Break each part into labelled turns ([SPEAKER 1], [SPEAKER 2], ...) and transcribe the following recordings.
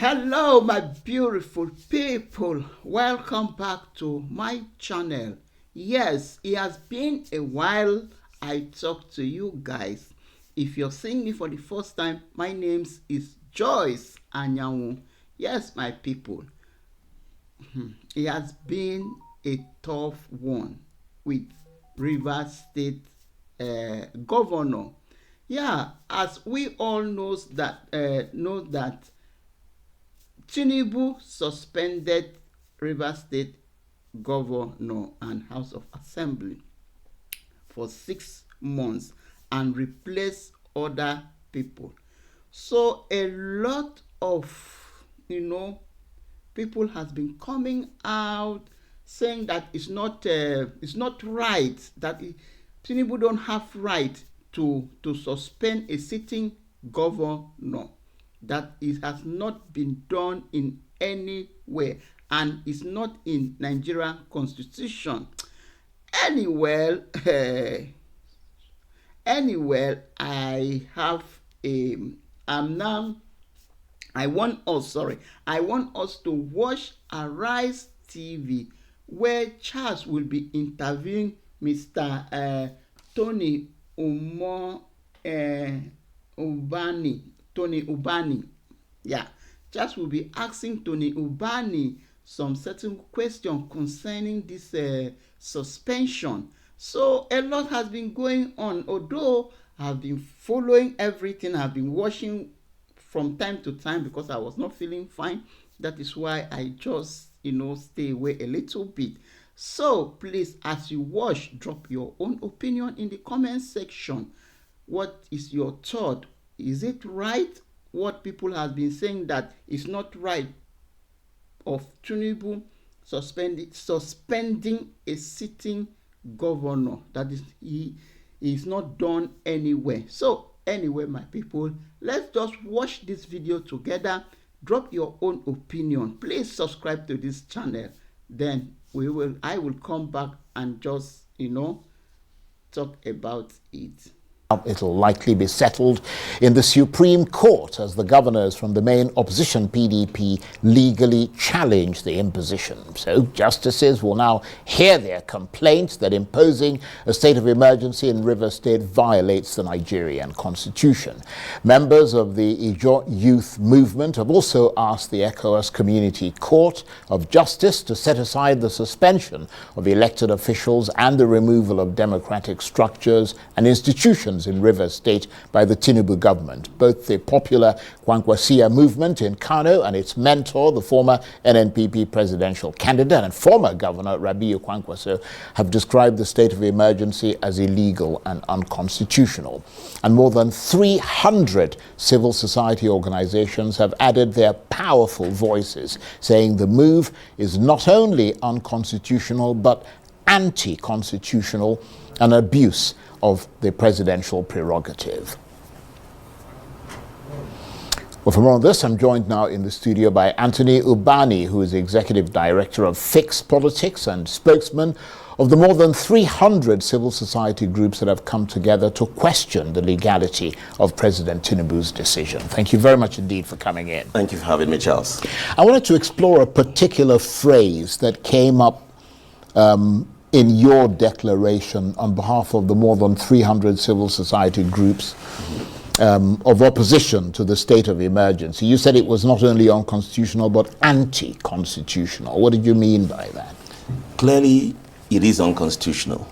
[SPEAKER 1] Hello, my beautiful people. Welcome back to my channel. Yes, it has been a while I talked to you guys. If you're seeing me for the first time, my name is Joyce Anyanwu. Yes, my people. It has been a tough one with Rivers State Governor. Yeah, as we all know that Tinubu suspended Rivers State Governor and House of Assembly for 6 months and replaced other people. So a lot of people has been coming out saying that it's not right, that Tinubu don't have right to suspend a sitting governor, that it has not been done in anywhere and is not in Nigerian constitution. Anyway, I have a I want us to watch Arise TV, where Charles will be interviewing Mr. Tony Ubani. Yeah, Charles will be asking Tony Ubani some certain question concerning this suspension. So a lot has been going on. Although I've been following everything, I've been watching from time to time because I was not feeling fine. That is why I just stay away a little bit. So please, as you watch, drop your own opinion in the comment section. What is your thought? Is it right what people have been saying that it's not right of Tinubu suspending a sitting governor, that he is not done anywhere? So anyway, my people, let's just watch this video together. Drop your own opinion. Please subscribe to this channel. Then I will come back and just talk about it.
[SPEAKER 2] It'll likely be settled in the Supreme Court as the governors from the main opposition PDP legally challenge the imposition. So justices will now hear their complaints that imposing a state of emergency in Rivers State violates the Nigerian constitution. Members of the Ijaw youth movement have also asked the ECOWAS Community Court of Justice to set aside the suspension of elected officials and the removal of democratic structures and institutions in Rivers State by the Tinubu government. Both the popular Kwankwasia movement in Kano and its mentor, the former NNPP presidential candidate and former governor Rabiu Kwankwaso, have described the state of emergency as illegal and unconstitutional. And more than 300 civil society organizations have added their powerful voices, saying the move is not only unconstitutional but anti-constitutional, an abuse of the presidential prerogative. Well, for more on this, I'm joined now in the studio by Anthony Ubani, who is the Executive Director of Fix Politics and spokesman of the more than 300 civil society groups that have come together to question the legality of President Tinubu's decision. Thank you very much indeed for coming in.
[SPEAKER 3] Thank you for having me, Charles.
[SPEAKER 2] I wanted to explore a particular phrase that came up in your declaration on behalf of the more than 300 civil society groups of opposition to the state of emergency. You said it was not only unconstitutional but anti-constitutional. What did you mean by that?
[SPEAKER 3] Clearly, it is unconstitutional,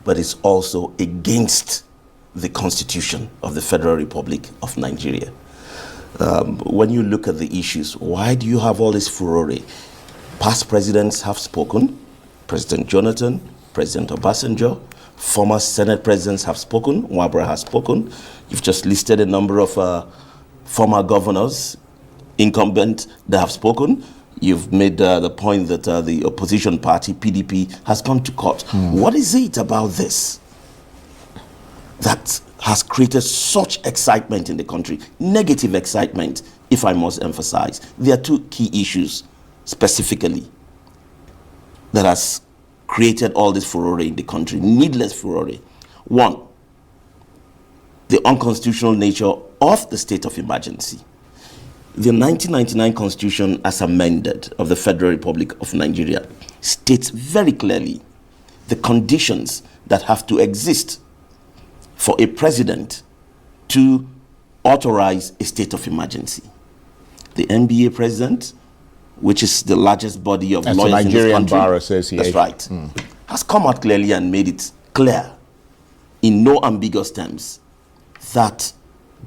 [SPEAKER 3] but it's also against the Constitution of the Federal Republic of Nigeria. When you look at the issues, why do you have all this furore? Past presidents have spoken. President Jonathan, President Obasanjo, former Senate presidents have spoken. Wabra has spoken. You've just listed a number of former governors, incumbent, that have spoken. You've made the point that the opposition party, PDP, has gone to court. What is it about this that has created such excitement in the country? Negative excitement, if I must emphasize. There are two key issues specifically that has created all this furore in the country, needless furore. One, the unconstitutional nature of the state of emergency. The 1999 Constitution, as amended, of the Federal Republic of Nigeria, states very clearly the conditions that have to exist for a president to authorize a state of emergency. The NBA president, which is the largest body of lawyers in this country,
[SPEAKER 2] Bar Association.
[SPEAKER 3] that's right, has come out clearly and made it clear, in no ambiguous terms, that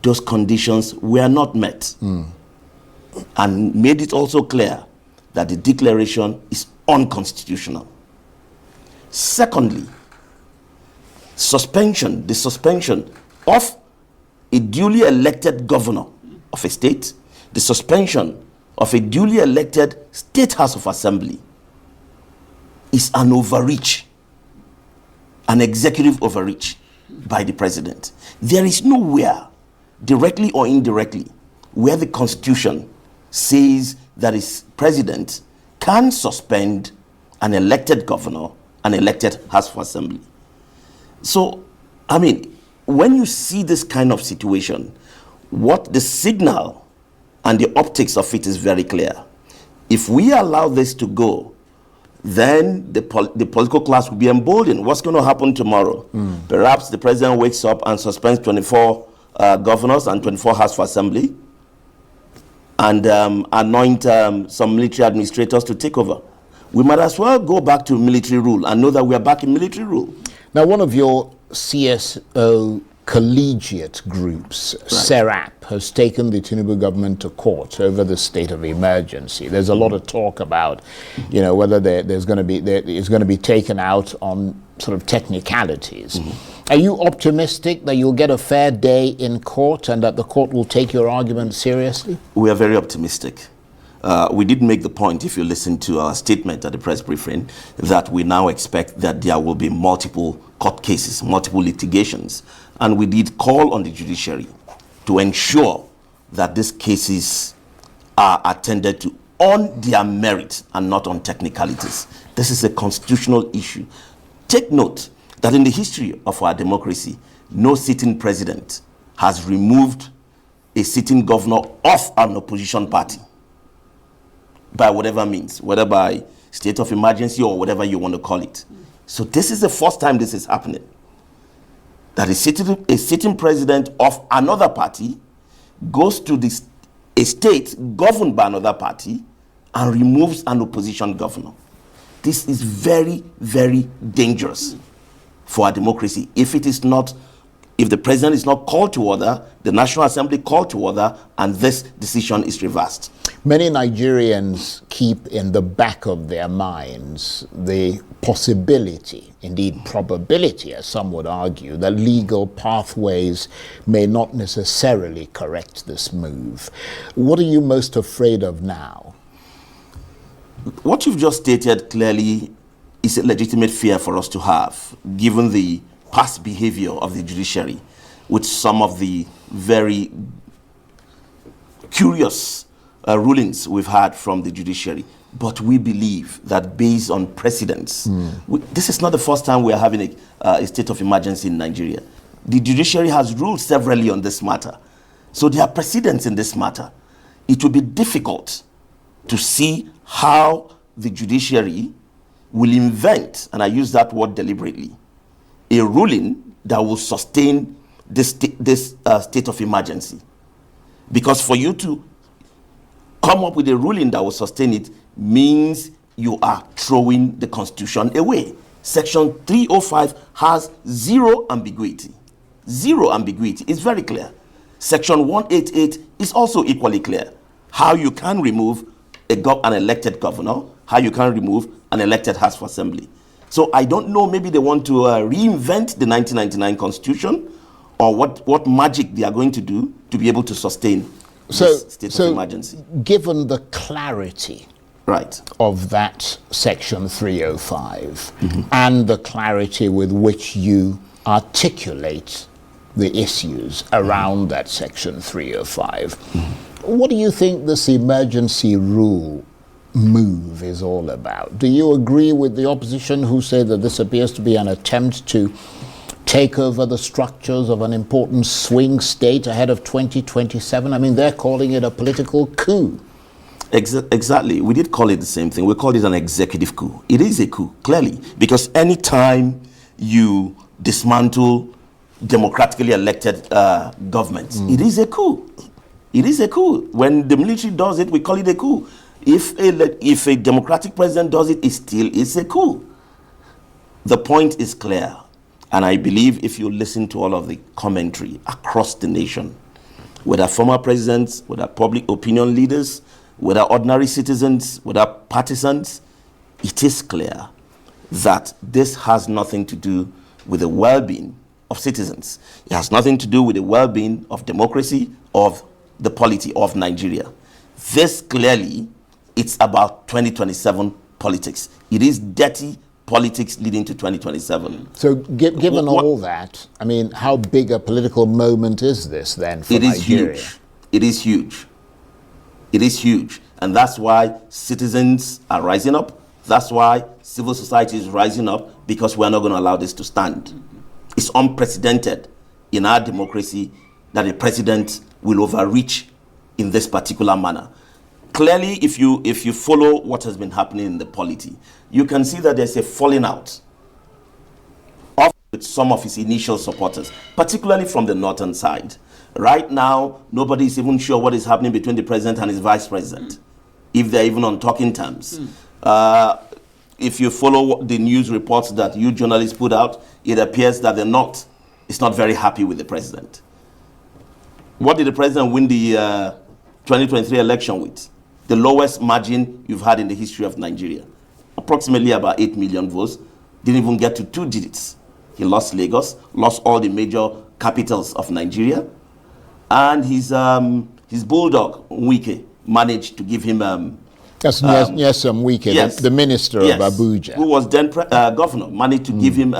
[SPEAKER 3] those conditions were not met. And made it also clear that the declaration is unconstitutional. Secondly, the suspension of a duly elected governor of a state, the suspension of a duly elected state house of assembly is an overreach, an executive overreach by the president. There is nowhere, directly or indirectly, where the Constitution says that his president can suspend an elected governor, an elected House of Assembly. So, I mean, when you see this kind of situation, what the signal and the optics of it is very clear. If we allow this to go, then the political class will be emboldened. What's going to happen tomorrow? Perhaps the president wakes up and suspends 24 governors and 24 House of Assembly, and anoint some military administrators to take over. We might as well go back to military rule and know that we are back in military rule.
[SPEAKER 2] Now, one of your CSO collegiate groups, SERAP, has taken the Tinubu government to court over the state of emergency. There's a lot of talk about, whether it's going to be taken out on sort of technicalities. Are you optimistic that you'll get a fair day in court and that the court will take your argument seriously?
[SPEAKER 3] We are very optimistic. We did make the point, if you listen to our statement at the press briefing, that we now expect that there will be multiple court cases, multiple litigations. And we did call on the judiciary to ensure that these cases are attended to on their merit and not on technicalities. This is a constitutional issue. Take note that in the history of our democracy, no sitting president has removed a sitting governor of an opposition party by whatever means, whether by state of emergency or whatever you want to call it. So this is the first time this is happening, that a sitting president of another party goes to a state governed by another party and removes an opposition governor. This is very, very dangerous for our democracy. If the president is not called to order, the National Assembly called to order, and this decision is reversed.
[SPEAKER 2] Many Nigerians keep in the back of their minds the possibility, indeed probability, as some would argue, that legal pathways may not necessarily correct this move. What are you most afraid of now?
[SPEAKER 3] What you've just stated clearly is a legitimate fear for us to have, given the past behavior of the judiciary, with some of the very curious rulings we've had from the judiciary. But we believe that based on precedents, this is not the first time we are having a state of emergency in Nigeria. The judiciary has ruled severally on this matter. So there are precedents in this matter. It will be difficult to see how the judiciary will invent, and I use that word deliberately, a ruling that will sustain this state of emergency. Because for you to come up with a ruling that will sustain it means you are throwing the Constitution away. Section 305 has zero ambiguity. Zero ambiguity. It's very clear. Section 188 is also equally clear. How you can remove an elected governor, how you can remove an elected House of Assembly. So I don't know, maybe they want to reinvent the 1999 Constitution, or what magic they are going to do to be able to sustain this state of emergency.
[SPEAKER 2] Given the clarity of that Section 305 and the clarity with which you articulate the issues around that Section 305, what do you think this emergency rule move is all about? Do you agree with the opposition who say that this appears to be an attempt to take over the structures of an important swing state ahead of 2027? I mean, they're calling it a political coup.
[SPEAKER 3] Exactly. We did call it the same thing. We called it an executive coup. It is a coup, clearly, because anytime you dismantle democratically elected governments, it is a coup. It is a coup. When the military does it, we call it a coup. If a democratic president does it, it still is a coup. The point is clear. And I believe if you listen to all of the commentary across the nation, whether former presidents, whether public opinion leaders, whether ordinary citizens, whether partisans, it is clear that this has nothing to do with the well-being of citizens. It has nothing to do with the well-being of democracy, of the polity of Nigeria. This clearly, it's about 2027 politics. It is dirty politics leading to 2027.
[SPEAKER 2] So given all that, I mean, how big a political moment is this then for Nigeria?
[SPEAKER 3] Huge. It is huge. It is huge. And that's why citizens are rising up. That's why civil society is rising up, because we're not going to allow this to stand. It's unprecedented in our democracy that a president will overreach in this particular manner. Clearly, if you follow what has been happening in the polity, you can see that there's a falling out with some of his initial supporters, particularly from the northern side. Right now, nobody is even sure what is happening between the president and his vice president, if they're even on talking terms. If you follow the news reports that you journalists put out, it appears that the North is not very happy with the president. What did the president win the 2023 election with? The lowest margin you've had in the history of Nigeria. Approximately about 8 million votes. Didn't even get to 2 digits. He lost Lagos, lost all the major capitals of Nigeria. And his bulldog, Wike, managed to give him...
[SPEAKER 2] That's Wike, yes, the minister of Abuja.
[SPEAKER 3] Who was then governor, managed to give him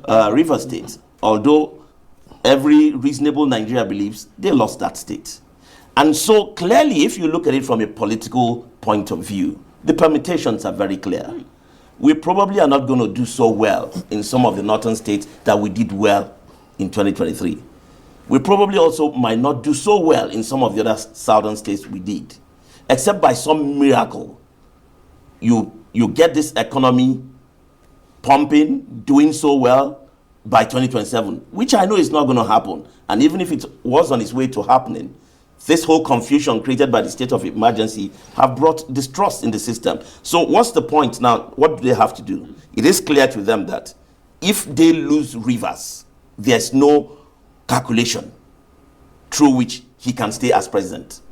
[SPEAKER 3] River State. Although every reasonable Nigeria believes they lost that state. And so clearly, if you look at it from a political point of view, the permutations are very clear. We probably are not going to do so well in some of the northern states that we did well in 2023. We probably also might not do so well in some of the other southern states we did. Except by some miracle, you get this economy pumping, doing so well by 2027, which I know is not going to happen. And even if it was on its way to happening, this whole confusion created by the state of emergency have brought distrust in the system. So what's the point now? What do they have to do? It is clear to them that if they lose Rivers, there's no calculation through which he can stay as president.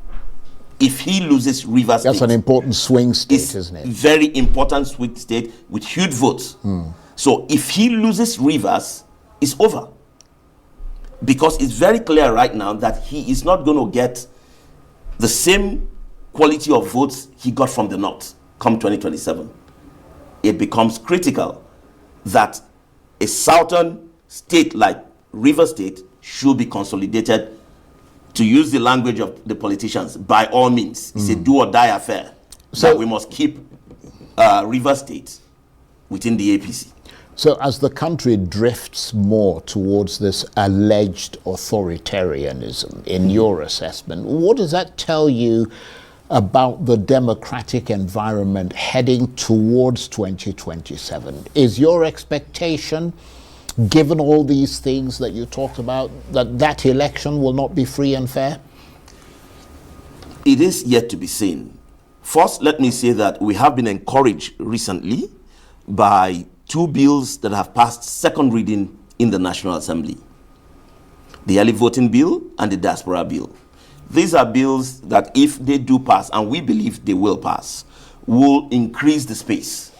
[SPEAKER 3] If he loses Rivers,
[SPEAKER 2] that's an important swing state, isn't it?
[SPEAKER 3] Very important swing state with huge votes. So if he loses Rivers, it's over. Because it's very clear right now that he is not going to get the same quality of votes he got from the North come 2027. It becomes critical that a southern state like River State should be consolidated, to use the language of the politicians, by all means. It's a do or die affair. So we must keep River State within the APC.
[SPEAKER 2] So as the country drifts more towards this alleged authoritarianism, in your assessment, what does that tell you about the democratic environment heading towards 2027? Is your expectation, given all these things that you talked about, that election will not be free and fair?
[SPEAKER 3] It is yet to be seen. First, let me say that we have been encouraged recently by 2 bills that have passed second reading in the National Assembly. The early voting bill and the diaspora bill. These are bills that, if they do pass, and we believe they will pass, will increase the space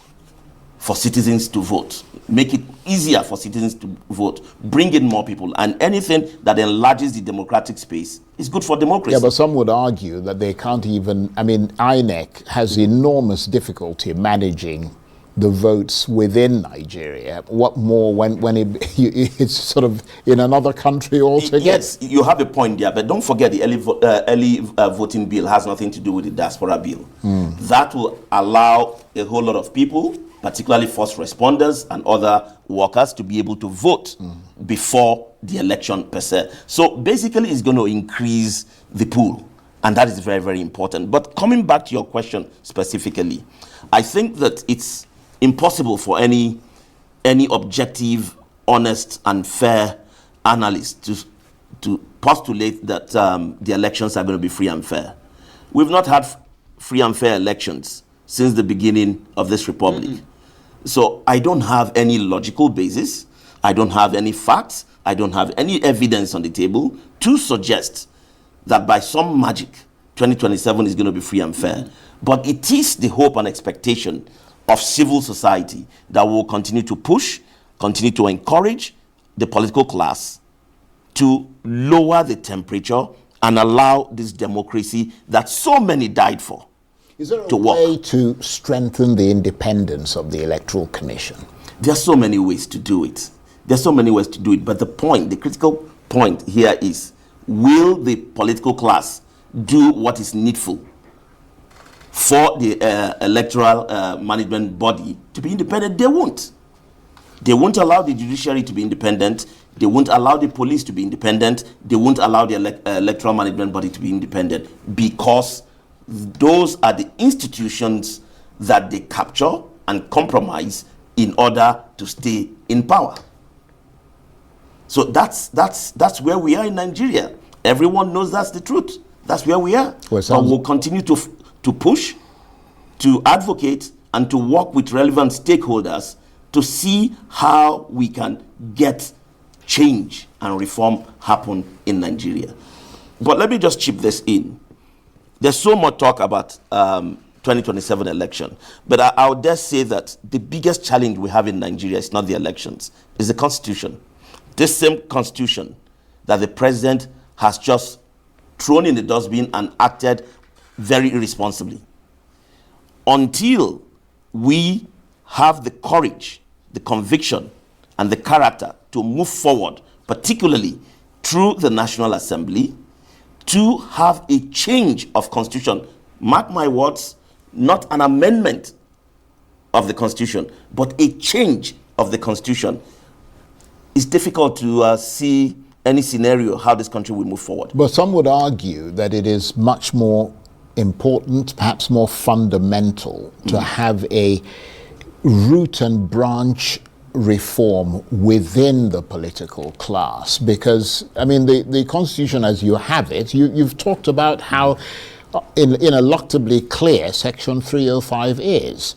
[SPEAKER 3] for citizens to vote, make it easier for citizens to vote, bring in more people, and anything that enlarges the democratic space is good for democracy.
[SPEAKER 2] Yeah, but some would argue that they can't even, I mean, INEC has enormous difficulty managing the votes within Nigeria? What more when it's sort of in another country altogether?
[SPEAKER 3] Yes, you have a point there, but don't forget the early voting bill has nothing to do with the diaspora bill. That will allow a whole lot of people, particularly first responders and other workers, to be able to vote before the election per se. So basically it's going to increase the pool, and that is very, very important. But coming back to your question specifically, I think that it's impossible for any objective, honest, and fair analyst to postulate that the elections are going to be free and fair. We've not had free and fair elections since the beginning of this republic. So I don't have any logical basis. I don't have any facts. I don't have any evidence on the table to suggest that by some magic, 2027 is going to be free and fair. But it is the hope and expectation of civil society that will continue to push, continue to encourage the political class to lower the temperature and allow this democracy that so many died for
[SPEAKER 2] Is there
[SPEAKER 3] to
[SPEAKER 2] a
[SPEAKER 3] work.
[SPEAKER 2] way to strengthen the independence of the Electoral Commission?
[SPEAKER 3] There are so many ways to do it. There's so many ways to do it. But the critical point here is, will the political class do what is needful for the electoral management body to be independent? They won't. They won't allow the judiciary to be independent. They won't allow the police to be independent. They won't allow the electoral management body to be independent, because those are the institutions that they capture and compromise in order to stay in power. So that's where we are in Nigeria. Everyone knows that's the truth. That's where we are.
[SPEAKER 2] Well,
[SPEAKER 3] but we'll continue to push, to advocate, and to work with relevant stakeholders to see how we can get change and reform happen in Nigeria. But let me just chip this in. There's so much talk about 2027 election, but I would dare say that the biggest challenge we have in Nigeria is not the elections, it's the constitution. This same constitution that the president has just thrown in the dustbin and acted very irresponsibly. Until we have the courage, the conviction, and the character to move forward, particularly through the National Assembly, to have a change of constitution. Mark my words, not an amendment of the constitution, but a change of the constitution. It's difficult to see any scenario how this country will move forward.
[SPEAKER 2] But some would argue that it is much more important, perhaps more fundamental, to have a root and branch reform within the political class, because I mean the constitution as you have it, you've talked about how ineluctably clear section 305 is,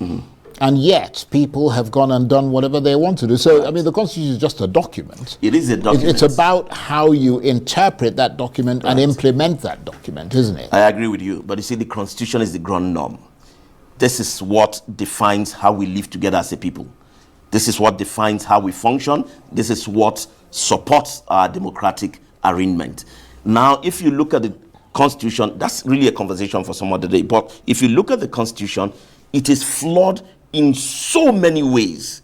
[SPEAKER 2] and yet people have gone and done whatever they want to do. So I mean the constitution is just a document.
[SPEAKER 3] It is a document.
[SPEAKER 2] It's about how you interpret that document and implement that document, isn't it?
[SPEAKER 3] I agree with you, but you see, the constitution is the ground norm. This is what defines how we live together as a people. This is what defines how we function. This is what supports our democratic arrangement. Now, if you look at the Constitution, that's really a conversation for some other day, but if you look at the Constitution, it is flawed in so many ways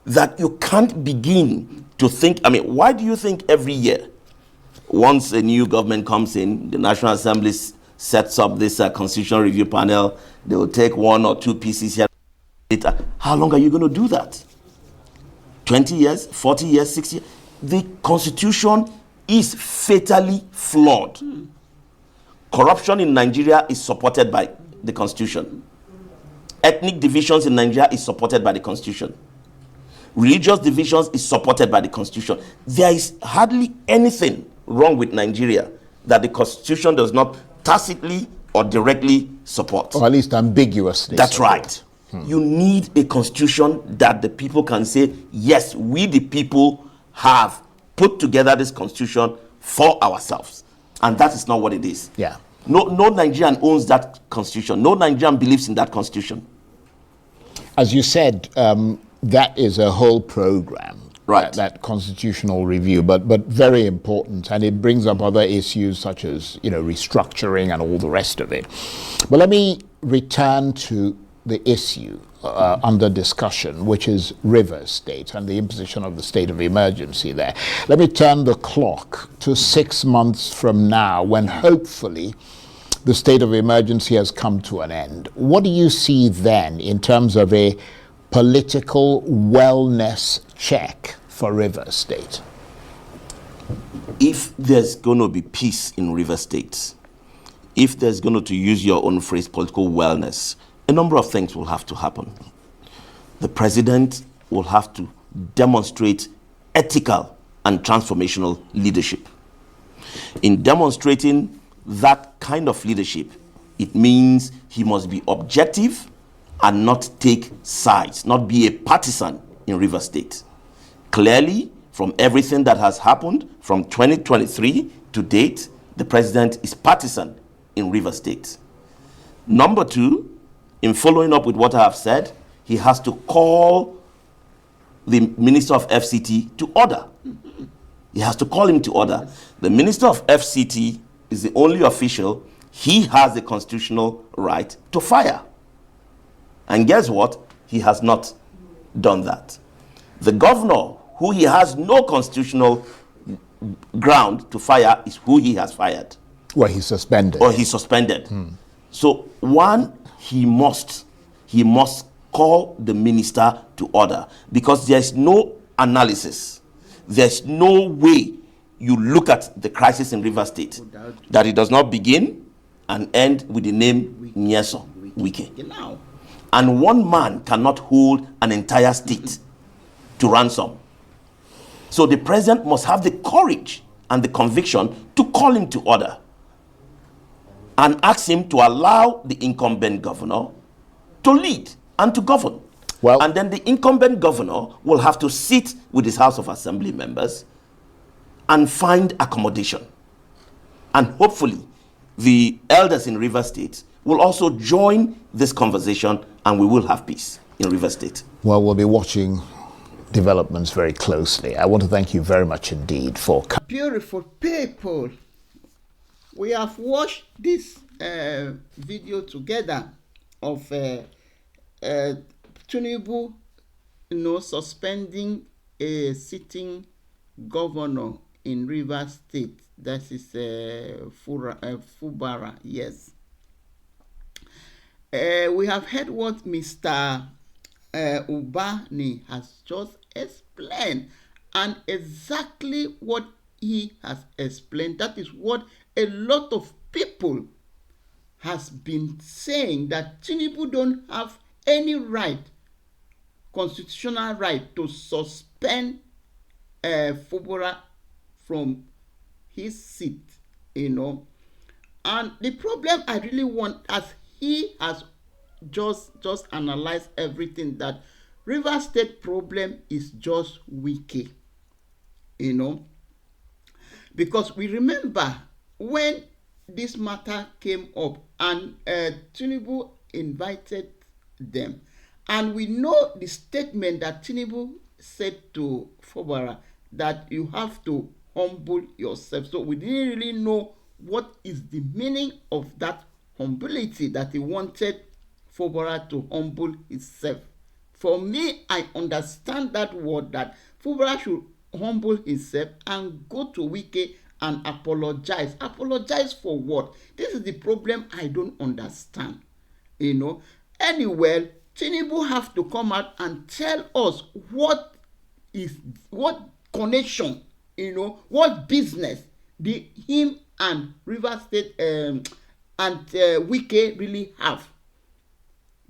[SPEAKER 3] that you can't begin to think. I mean, why do you think every year, once a new government comes in, the National Assembly sets up this constitutional review panel, they will take one or two pieces here. How long are you going to do that? 20 years, 40 years, 60 years? The Constitution is fatally flawed. Corruption in Nigeria is supported by the Constitution. Ethnic divisions in Nigeria is supported by the Constitution. Religious divisions is supported by the Constitution. There is hardly anything wrong with Nigeria that the Constitution does not tacitly or directly support.
[SPEAKER 2] Or at least ambiguously.
[SPEAKER 3] That's right. You need a constitution that the people can say, yes, we the people have put together this constitution for ourselves. And that is not what it is.
[SPEAKER 2] Yeah.
[SPEAKER 3] No Nigerian owns that constitution. No Nigerian believes in that constitution.
[SPEAKER 2] As you said, that is a whole program.
[SPEAKER 3] Right.
[SPEAKER 2] That constitutional review, but very important, and it brings up other issues such as restructuring and all the rest of it. But let me return to the issue under discussion, which is River State and the imposition of the state of emergency there. Let me turn the clock to 6 months from now, when hopefully the state of emergency has come to an end. What do you see then in terms of a political wellness check for River State?
[SPEAKER 3] If there's going to be peace in River State, if there's going to use your own phrase, political wellness, a number of things will have to happen. The president will have to demonstrate ethical and transformational leadership. In demonstrating that kind of leadership, it means he must be objective and not take sides, not be a partisan in River State. Clearly, from everything that has happened from 2023 to date, the president is partisan in River State. Number two, in following up with what I have said, he has to call the Minister of FCT to order. He has to call him to order. The Minister of FCT is the only official he has the constitutional right to fire. And guess what? He has not done that. The governor, who he has no constitutional ground to fire, is who he has fired.
[SPEAKER 2] Well, he's suspended.
[SPEAKER 3] Or he's suspended. So one, he must call the minister to order, because there's no analysis. There's no way you look at the crisis in River State that it does not begin and end with the name Nyeso Wike. And one man cannot hold an entire state to ransom. So the president must have the courage and the conviction to call him to order and ask him to allow the incumbent governor to lead and to govern.
[SPEAKER 2] Well,
[SPEAKER 3] and then the incumbent governor will have to sit with his House of Assembly members and find accommodation. And hopefully, the elders in River State will also join this conversation, and we will have peace in River State.
[SPEAKER 2] Well, we'll be watching developments very closely. I want to thank you very much indeed for coming.
[SPEAKER 1] Beautiful people. We have watched this video together of Tinubu, suspending a sitting governor in River State. That is Fubara. Yes. We have heard what Mr. Ubani has just explained, and exactly what he has explained, that is what a lot of people has been saying, that Tinubu don't have any right, constitutional right, to suspend Fubara from his seat, And the problem I really want, as he has just analyzed everything, that River State problem is just Wike, because we remember when this matter came up and Tinubu invited them, and we know the statement that Tinubu said to Fubara, that you have to humble yourself. So we didn't really know what is the meaning of that humility, that he wanted Fubara to humble himself. For me, I understand that word, that Fubara should humble himself and go to Wike and apologize. Apologize for what? This is the problem I don't understand. Anyway, Tinubu have to come out and tell us what connection, what business him and River State and Wike really have.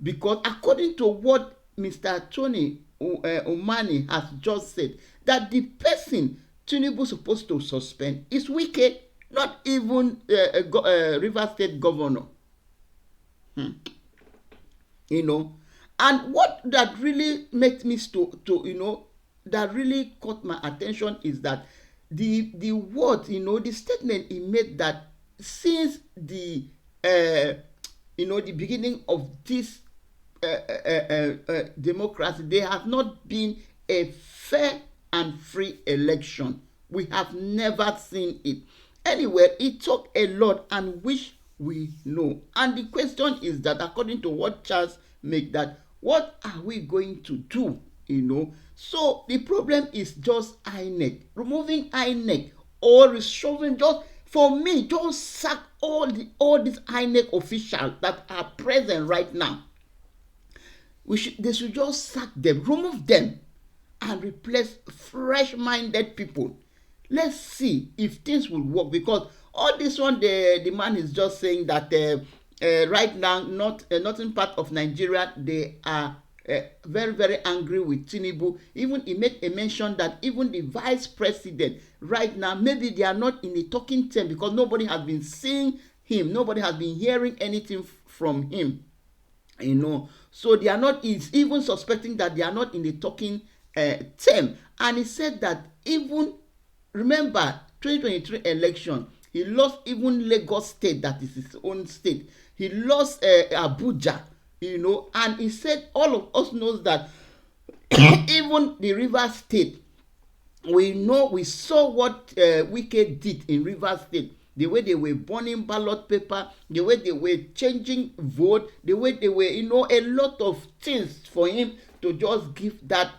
[SPEAKER 1] Because according to what Mr. Tony Ubani has just said, that the person Tinubu supposed to suspend is Wike, not even River State governor. And what that really makes me that really caught my attention is that the word, the statement he made, that since the the beginning of this democracy, there has not been a fair and free election. We have never seen it. Anyway, he talked a lot, and which we know. And the question is that, according to what Charles make, that what are we going to do? So the problem is just INEC. Removing INEC or reshoving, just for me, just sack all these INEC officials that are present right now. They should just sack them, remove them, and replace fresh-minded people. Let's see if things will work, because all this one, the man is just saying that right now, northern part of Nigeria, they are very, very angry with Tinubu. Even he made a mention that even the vice president right now, maybe they are not in a talking term, because nobody has been seeing him, nobody has been hearing anything from him. So they are not. He's even suspecting that they are not in the talking term. And he said that even, remember 2023 election, he lost even Lagos State, that is his own state. He lost Abuja, and he said all of us knows that even the Rivers State, we saw what Wike did in Rivers State. The way they were burning ballot paper, the way they were changing vote, the way they were, a lot of things for him to just give that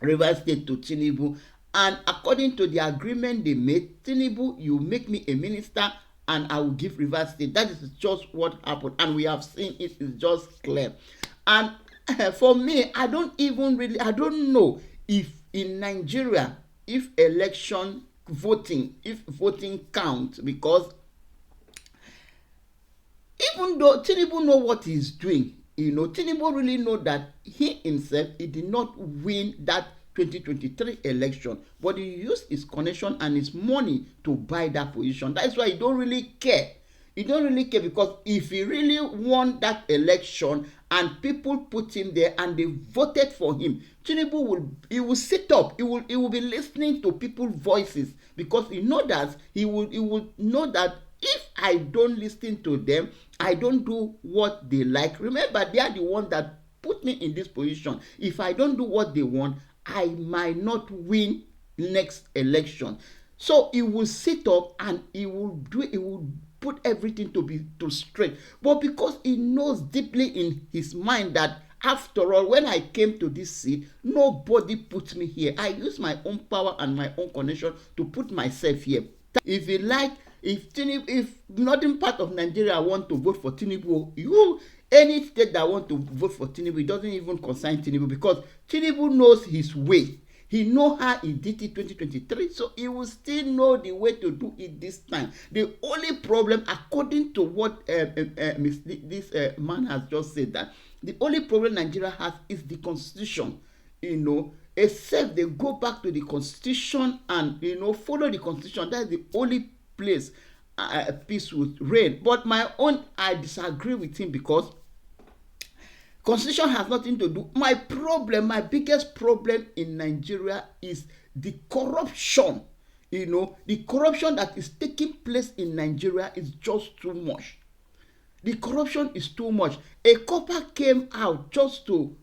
[SPEAKER 1] Rivers State to Tinubu. And according to the agreement they made, Tinubu, you make me a minister and I will give Rivers State. That is just what happened. And we have seen it is just clear. And for me, I don't know if in Nigeria, if voting counts, because even though Tinubu know what he's doing, Tinubu really know that he himself, he did not win that 2023 election, but he used his connection and his money to buy that position. That's why he don't really care. He don't really care, because if he really won that election and people put him there and they voted for him, Tinubu will sit up. He will be listening to people's voices, because he will know that if I don't listen to them, I don't do what they like. Remember, they are the one that put me in this position. If I don't do what they want, I might not win next election. So he will sit up and he will put everything to straight. But because he knows deeply in his mind that, after all, when I came to this seat, nobody put me here. I use my own power and my own connection to put myself here. If you like, if northern part of Nigeria want to vote for Tinubu, any state that want to vote for Tinubu, it doesn't even concern Tinubu, because Tinubu knows his way. He know how he did it 2023, so he will still know the way to do it this time. The only problem, according to what this man has just said, that the only problem Nigeria has is the constitution. Except they go back to the constitution and follow the constitution. That's the only place peace will reign. But I disagree with him, because constitution has nothing to do. My biggest problem in Nigeria is the corruption. The corruption that is taking place in Nigeria is just too much. The corruption is too much. A copper came out just to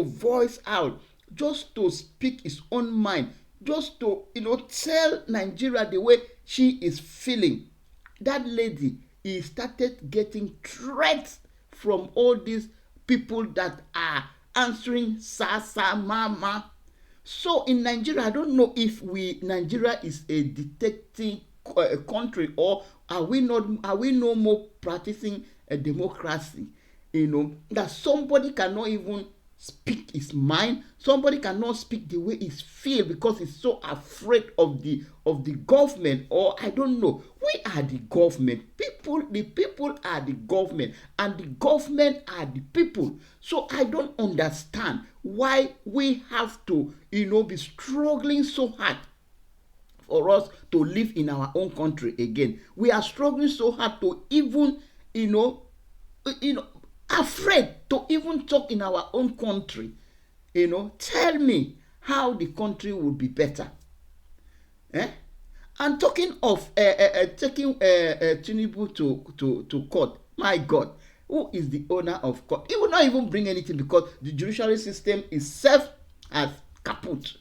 [SPEAKER 1] voice out, just to speak his own mind, just to tell Nigeria the way she is feeling. That lady, he started getting threats from all these people that are answering Sasa Mama. So in Nigeria, I don't know if Nigeria is a dictating country, or are we no more practicing a democracy? That somebody cannot even speak his mind, somebody cannot speak the way he feels, because he's so afraid of the government. Or I don't know. We are the government. The people are the government, and the government are the people. So I don't understand why we have to be struggling so hard for us to live in our own country again. We are struggling so hard to even afraid to even talk in our own country. Tell me how the country would be better. And talking of taking Tinubu to court, my God, who is the owner of court? He will not even bring anything, because the judiciary system itself has kaput.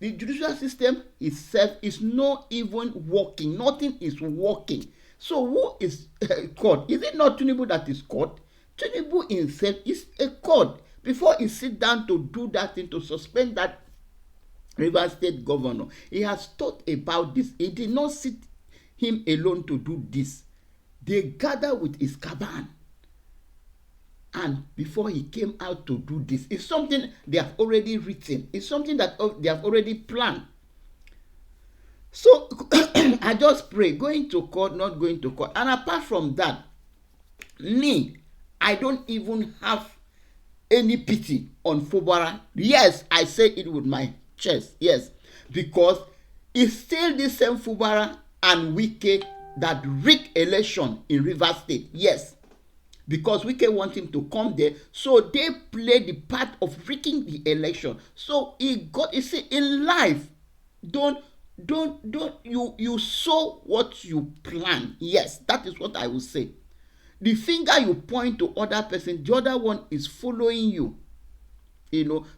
[SPEAKER 1] The judicial system itself is not even working. Nothing is working. So who is court? Is it not Tinubu that is court? Tinubu himself is a court. Before he sit down to do that thing, to suspend that Rivers State governor, he has thought about this. He did not sit him alone to do this. They gather with his caban. And before he came out to do this, it's something they have already written. It's something that they have already planned. So I just pray, going to court, not going to court. And apart from that, I don't even have any pity on Fubara. Yes, I say it with my chest. Yes, because it's still the same Fubara and Wike that rigged election in Rivers State. Yes, because Wike want him to come there, so they play the part of rigging the election. So he got, you see, in life, don't you sow what you plan. Yes, that is what I will say. The finger you point to other person, the other one is following you.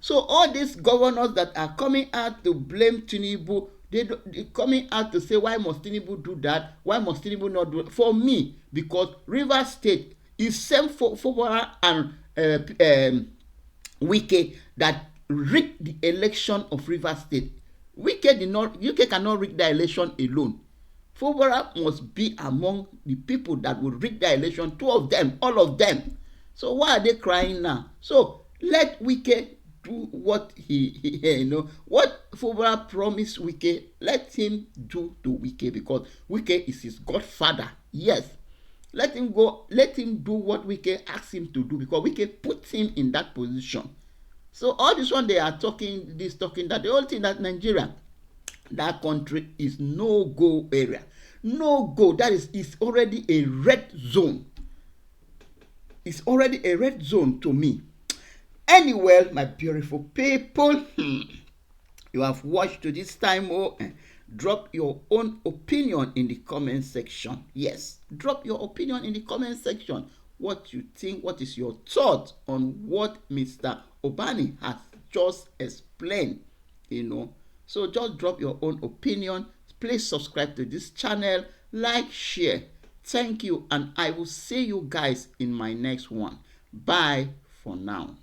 [SPEAKER 1] So all these governors that are coming out to blame Tinubu, they're coming out to say, why must Tinubu do that? Why must Tinubu not do it? For me, because Rivers State is same for Fubara and Wike that rigged the election of Rivers State. Wike cannot rig the election alone. Fubara must be among the people that will rig the election. Two of them, all of them. So why are they crying now? So let Wike do what what Fubara promised Wike. Let him do to Wike, because Wike is his godfather. Yes, let him go. Let him do what Wike asked him to do, because Wike put him in that position. So all this one they are talking that, the whole thing that Nigeria, that country is no go area. No go. That is already a red zone. It's already a red zone to me. Anyway, my beautiful people, you have watched to this time. Drop your own opinion in the comment section. Yes, drop your opinion in the comment section. What you think, what is your thought on what Mr. Ubani has just explained, So just drop your own opinion. Please subscribe to this channel, like, share. Thank you, and I will see you guys in my next one. Bye for now.